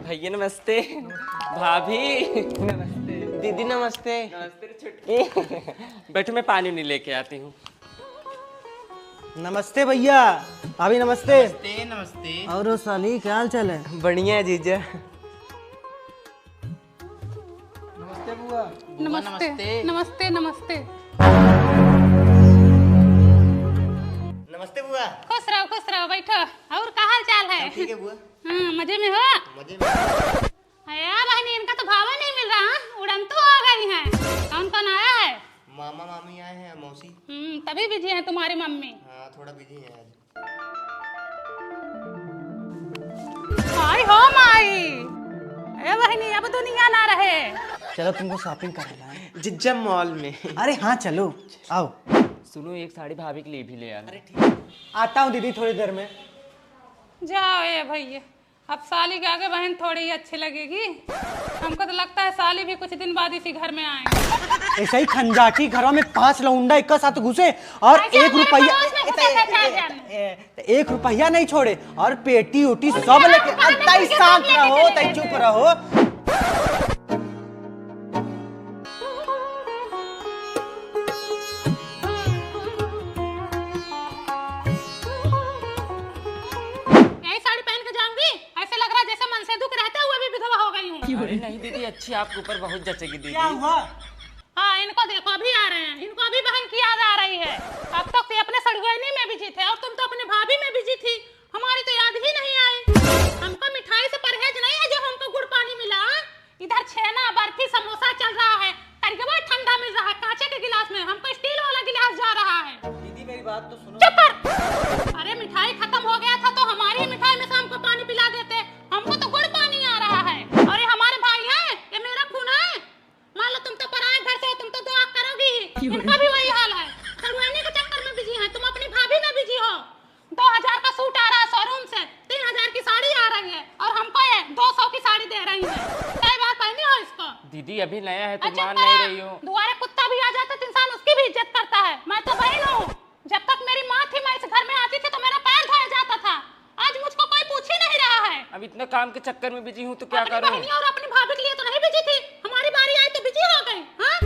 भैया नमस्ते। भाभी नमस्ते दीदी नमस्ते। नमस्ते छुटकी। बैठो मैं पानी नहीं लेके आती हूँ। नमस्ते भैया। भाभी नमस्ते। नमस्ते नमस्ते। और साली क्या हाल चाल है? बढ़िया है जीजा। नमस्ते बुआ। नमस्ते नमस्ते नमस्ते। नमस्ते बुआ। खुश रहो बैठो। और का हाल चाल है? ठीक है बुआ। हाँ, मजे में हो? मजे में। यार बहनी इनका तो भाव नहीं मिल रहा। उड़न तो आ गई है। कौन कौन आया है? मामा मामी आए हैं, मौसी। तभी बिजी है तुम्हारी मम्मी। हाँ थोड़ा बिजी है आज। आई हो माई। ए बहनी अब दुनिया ना रहे। चलो तुमको शॉपिंग कराना है। जिज्जा मॉल में। अरे हाँ चलो आओ। सुनो एक साड़ी भाभी के लिए भी ले आना। अरे ठीक आता हूँ दीदी थोड़ी देर में। जाओ ये भैया। अब साली के आगे बहन थोड़ी ही अच्छी लगेगी। हमको तो लगता है साली भी कुछ दिन बाद इसी घर में आएंगे। ऐसा ही खंजाटी घरों में 5 लौंडा एक साथ घुसे और ऐसे एक हमारे रुपया पड़ोस में घुसे थे 4 जन। 1 रुपया नहीं छोड़े और पेटी उटी सब लेके। तई शांत रहो, तई चुप रहो। यही साड़ी पहन के जाऊंगी। ऐसे लग रहा है जैसे मन से दुख रहते हुए भी विधवा हो गई हूँ। अरे नहीं दीदी अच्छी आपके ऊपर बहुत जचेगी दीदी। क्या हुआ? हाँ इनको देखो अभी आ रहे हैं। इनको अभी बहन की याद आ रही है। अब तक तो अपने सड़गोइनी में बिजी थे और तुम तो अपने भाभी में बिजी थी। हमारी तो याद ही नहीं आई। हमको मिठाई से परहेज नहीं है जो हमको गुड़ पानी मिला। इधर छेना बर्फी समोसा चल रहा है। तरीके ठंडा मिल रहा है कांचे के गिलास में। हमको स्टील वाला गिलास जा रहा है। दीदी मेरी बात तो सुनो। चुप कर। अरे मिठाई खत्म हो गया था तो हमारी मिठाई में से हमको पानी पिला देते। हमको तो गुड़ पानी आ रहा है। अरे हमारे भाई है ये मेरा खून है। मान लो तुम तो पराए घर से हो, तुम तो दुआ करोगी ही। इनका भी वही हाल है। सड़वाने के चक्कर में बिजी है। तुम अपनी भाभी में बिजी हो। 2000 का सूट आ रहा है शोरूम से। 3000 की साड़ी आ रही है और हमको ये 200 की साड़ी दे रही है। कई बार पहनी हो इसको? दीदी अभी नया है तो अच्छा, मान नहीं रही हो। दुआरे कुत्ता भी आ जाता तो इंसान उसकी भी इज्जत करता है। मैं तो बहन हूँ। जब तक मेरी माँ थी मैं इस घर में आती थी तो मेरा पैर धोया जाता था। आज मुझको कोई पूछ ही नहीं रहा है। अब इतना काम के चक्कर में बिजी हूँ तो क्या अपनी करूँ? बहनी और अपनी भाभी के लिए तो नहीं बिजी थी। हमारी बारी आई तो बिजी हो गई। हाँ?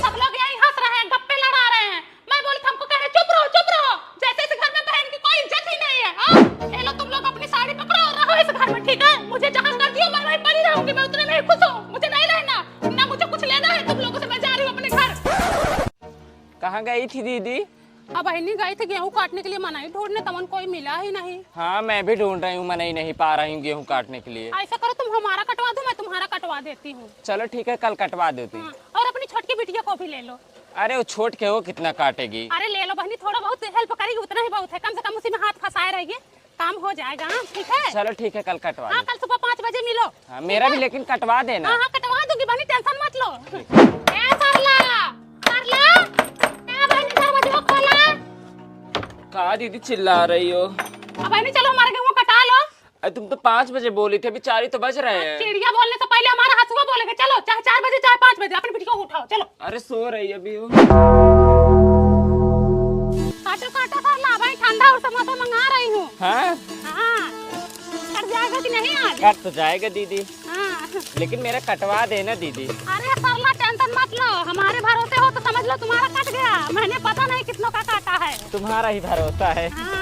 सब लोग यही हंस रहे हैं, गप्पे लड़ा रहे हैं। मैं बोली थी हमको कह रहे चुप रहो चुप रहो। जैसे इस घर में बहन की कोई इज्जत ही नहीं है। हाँ? ये लो तुम लोग अपनी साड़ी पकड़ो और रहो इस घर में, ठीक है? मुझे जहाँ कर दियो मैं वहीं पड़ी रहूंगी। मैं उतने में ही खुश हूँ। मुझे नहीं रहना ना, मुझे कुछ लेना है तुम लोगों से। मैं जा रही हूँ अपने घर। कहाँ गई थी दीदी? अब बहनी गई थी गेहूं काटने के लिए। मनाई ढूंढने तमन कोई मिला ही नहीं। हाँ मैं भी ढूंढ रही हूँ, मैं नहीं पा रही हूँ गेहूँ काटने के लिए। ऐसा करो तुम हमारा कटवा दो, मैं तुम्हारा कटवा देती हूँ। चलो ठीक है कल कटवा देती। हाँ, और अपनी छोटकी बिटिया को भी ले लो। अरे वो छोट के हो कितना काटेगी? अरे ले लो बहनी, थोड़ा बहुत हेल्प करेगी उतना ही बहुत है। कम से कम उसी में हाथ फंसाए रहिए, काम हो जाएगा। हाँ ठीक है। चलो ठीक है कल कटवा हाँ दो। कल सुबह 5 बजे मिलो। हाँ मेरा भी लेकिन कटवा देना। हाँ हाँ कटवा दूंगी बहनी, टेंशन मत लो। ए सरला सरला, ए बहनी दरवाजा खोला। कहा दीदी चिल्ला रही हो? अब बहनी चलो हमारे गेहूं कटा लो। अरे तुम तो 5 बजे बोली थी, अभी 4 ही तो बज रहे हैं। चिड़िया बोलने से पहले हमारा हसुआ बोलेगा। चलो चाहे 4 बजे चाहे 5 बजे अपनी बिटिया को उठाओ। चलो अरे सो रही है अभी वो। काटो काटो सरला, भाई ठंडा और समोसा मंगा रही हूँ। हाँ हाँ कट जाएगा कि नहीं आज? कट तो जाएगा दीदी, हाँ। लेकिन मेरा कटवा देना दीदी। अरे सरला टेंशन मत लो, हमारे भरोसे हो तो समझ लो तुम्हारा कट गया। मैंने पता नहीं कितनों का काटा है। तुम्हारा ही भरोसा है। हाँ।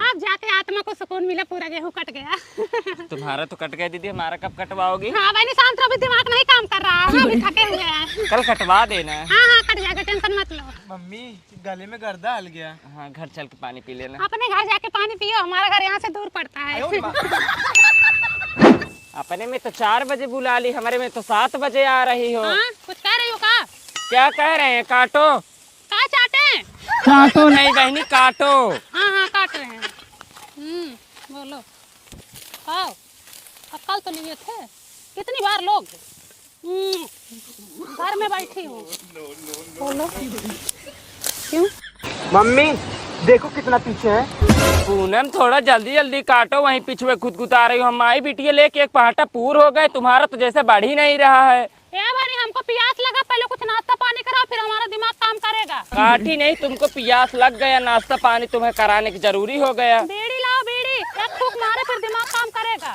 अब जाके आत्मा को सुकून मिला, पूरा गेहूं कट गया। तुम्हारा तो कट गया दीदी, हमारा कब कटवाओगी? हाँ मैंने शांत रहो, अभी दिमाग नहीं काम कर रहा है। अभी थके हुए हैं। कल कटवा देना। हाँ हाँ कट जाएगा, टेंशन मत लो। मम्मी गले में गर्दा हल गया। हाँ घर चल के पानी पी लेना। अपने घर जाके पानी पियो, हमारा घर यहाँ से दूर पड़ता है। अपने में तो 4 बजे बुला ली, हमारे में तो 7 बजे आ रही हो। हाँ कुछ कह रही हो का? क्या कह रहे हैं? काटो। का चाटे? काटो नहीं बहनी काटो। हाँ हाँ काट रहे हैं। बोलो। आओ अब कल तो लिए थे। कितनी बार लोग? घर में बैठी हूँ। बोलो क्यों? मम्मी देखो कितना पीछे है। पूनम थोड़ा जल्दी जल्दी काटो, वहीं पीछे खुद आ रही हो। हमारी बिटिया लेके एक पहाटा पूर हो गए, तुम्हारा तो जैसे बढ़ ही नहीं रहा है। भाई हमको प्यास लगा, पहले कुछ नाश्ता पानी कराओ फिर हमारा दिमाग काम करेगा। काटी नहीं, तुमको प्यास लग गया, नाश्ता पानी तुम्हें कराने की जरूरी हो गया। बीड़ी लाओ बीड़ी, एक फूंक मारो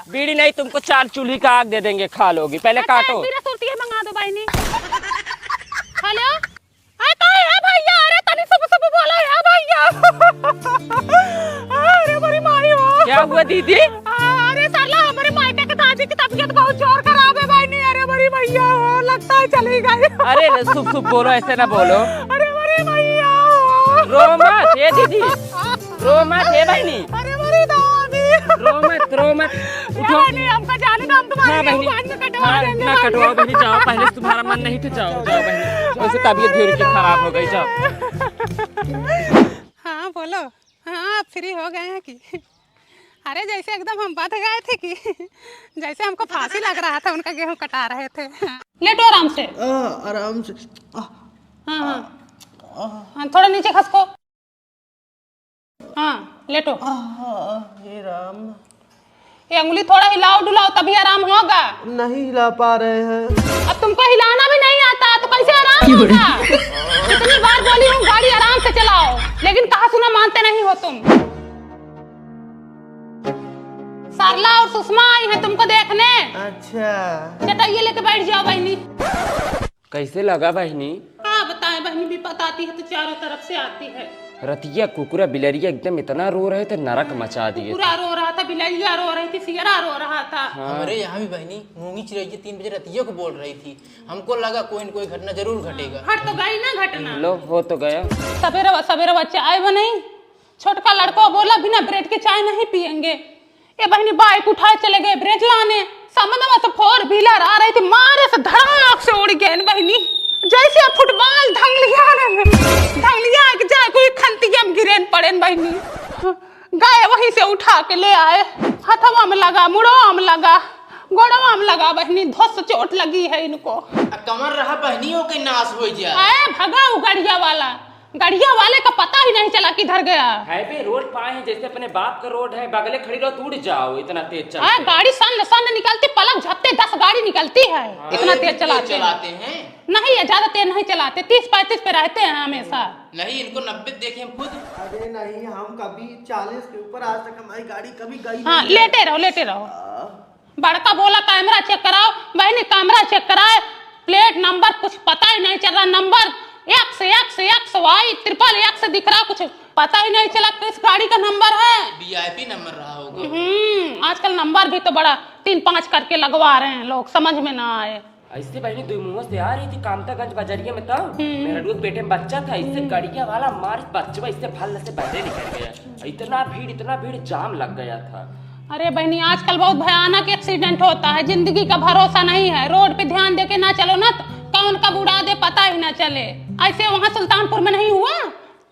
बीड़ी नहीं, तुमको 4 चूल्ही का आग दे देंगे, खा लोगी। पहले काटो। बीड़ा सुरती है, मंगा दो बहनी। हेलो, है भैया? अरे तनी सब बोलो है भैया। अरे बड़ी माई हो। क्या हुआ दीदी? अरे साला हमारे मायके के दादी की तबीयत बहुत जोर खराब है बहनी। अरे बड़ी भैया हो, लगता है चली गई। अरे शुभ शुभ बोलो, ऐसे ना बोलो। अरे बड़ी भैया रो मत ये दीदी, रो मत ये बहनी, अरे बड़ी दादी। रो मत उठो। नहीं, हमका जाने दो, हम हाँ तुम्हारे बहनी, भगवान में कटवा हाँ देंगे। ना कटवाओ बहनी, जाओ। पहले से तुम्हारा मन नहीं था, जाओ बहनी। वैसे तबीयत धीरे की खराब हो गई, जाओ। हाँ बोलो। हाँ आप फ्री हो गए हैं कि? अरे जैसे एकदम हम बध गए थे कि जैसे हमको फांसी लग रहा था, उनका गेहूं कटा रहे थे। लेटो आराम से। आराम से। हाँ हाँ, थोड़ा नीचे खसको। हाँ लेटो। हे राम, ये अंगुली थोड़ा हिलाओ डुलाओ, तभी आराम होगा। नहीं हिला पा रहे हैं। अब तुमको हिलाना भी नहीं आता तो कैसे आराम होगा? कितनी बार बोली हूँ गाड़ी आराम से चलाओ, लेकिन कहा सुना मानते नहीं हो तुम। सरला और सुषमा आई है तुमको देखने। अच्छा, चटाइए लेके बैठ जाओ बहनी। कैसे लगा बहनी? हाँ बताएं, बहनी विपत आती है तो चारों तरफ से आती है। रतिया कुकुरा बिलरिया एकदम इतना रो रहे थे, नरक मचा दिए। पूरा रो रहा था, बिलरिया रो रही थी, सियरा रो रहा था। हमारे यहाँ भी बहनी मूंगी चिड़ैया 3 बजे रतिया को बोल रही थी। हमको लगा कोई न कोई घटना जरूर घटेगा। घट तो गई ना घटना। लो हो तो गया। सवेरे चाय बनाई, छोटका लड़का बोला बिना ब्रेड के चाय नहीं पियेंगे। ये बहनी बाइक उठाए चले गए ब्रेड लाने। समझ से 4 व्हीलर आ रही थी, मारे से धड़ाक से उड़ गए बहनी, जैसे फुटबॉल धंगलिया के जाए कोई खंतिया में गिरेन पड़े बहनी। गए वहीं से उठा के ले आए, हथवा में लगा, मुड़वा में लगा, गोड़वा में लगा बहनी, धोस चोट लगी है इनको। कमर रहा बहनी हो के नाश हो जाए। भगा गड़िया वाले का पता ही नहीं चला किधर गया। हाईवे रोड पाए हैं, जैसे अपने बाप का रोड है, बगले खड़ी रहो तो उड़ जाओ, इतना तेज चल। गाड़ी सन निकलती, पलक झपते 10 गाड़ी निकलती है। इतना तेज चलाते हैं। नहीं, ज्यादा तेज नहीं चलाते, 30-35 पे रहते हैं हमेशा। नहीं, इनको 90 देखे हम खुद। अरे नहीं, हम कभी 40 के ऊपर आज तक हमारी गाड़ी कभी गई हाँ नहीं। लेटे रहो। बड़का बोला कैमरा चेक कराओ, बहनी कैमरा चेक कराए, प्लेट नंबर कुछ पता ही नहीं चल रहा। नंबर X Y XXX दिख रहा, कुछ पता ही नहीं चला किस गाड़ी का नंबर है। VIP नंबर रहा होगा। आजकल नंबर भी तो बड़ा 3-5 करके लगवा रहे हैं लोग, समझ में ना आए। ऐसे बहनी 2 मुंह से आ रही थी कामतागंज बाजारिया में, तब मेरा दूध पेटे में बच्चा था, इससे गाड़िया वाला मार बच्चा इससे भल से बहरे निकल गया। इतना भीड़ जाम लग गया था। अरे बहनी आजकल बहुत भयानक एक्सीडेंट होता है, जिंदगी का भरोसा नहीं है। रोड पे ध्यान दे के ना चलो ना तो कौन कब उड़ा दे पता ही ना चले। ऐसे वहाँ सुल्तानपुर में नहीं हुआ,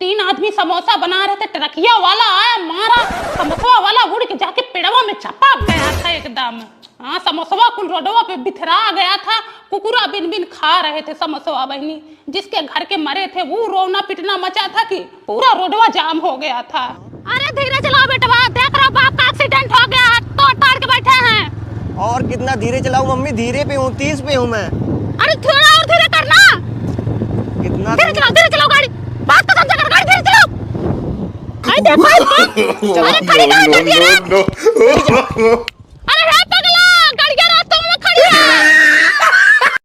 3 आदमी समोसा बना रहे थे, ट्रकिया वाला आया मारा, समोसा वाला उड़ के जाके पेड़वा में चपा गया था एकदम। हाँ समोसा कुल रोडवा पे बिथरा गया था, कुकुरा बिन बिन खा रहे थे समोसा बहनी। जिसके घर के मरे थे वो रोना पिटना मचा था कि पूरा रोडवा जाम हो गया था। अरे धीरे चलाओ बेटवा, देख रहा बाप का एक्सीडेंट हो गया, तोड़ ताड़ के बैठे हैं। और कितना धीरे चलाऊं मम्मी? धीरे पे हूँ, 30 पे हूँ मैं। अरे थोड़ा और धीरे करना। कितना धीरे चलाओ गाड़ी, बात तो समझ कर गाड़ी धीरे चलाओ। अरे देखो इसको, अरे खड़ी कहाँ कर दिया रे?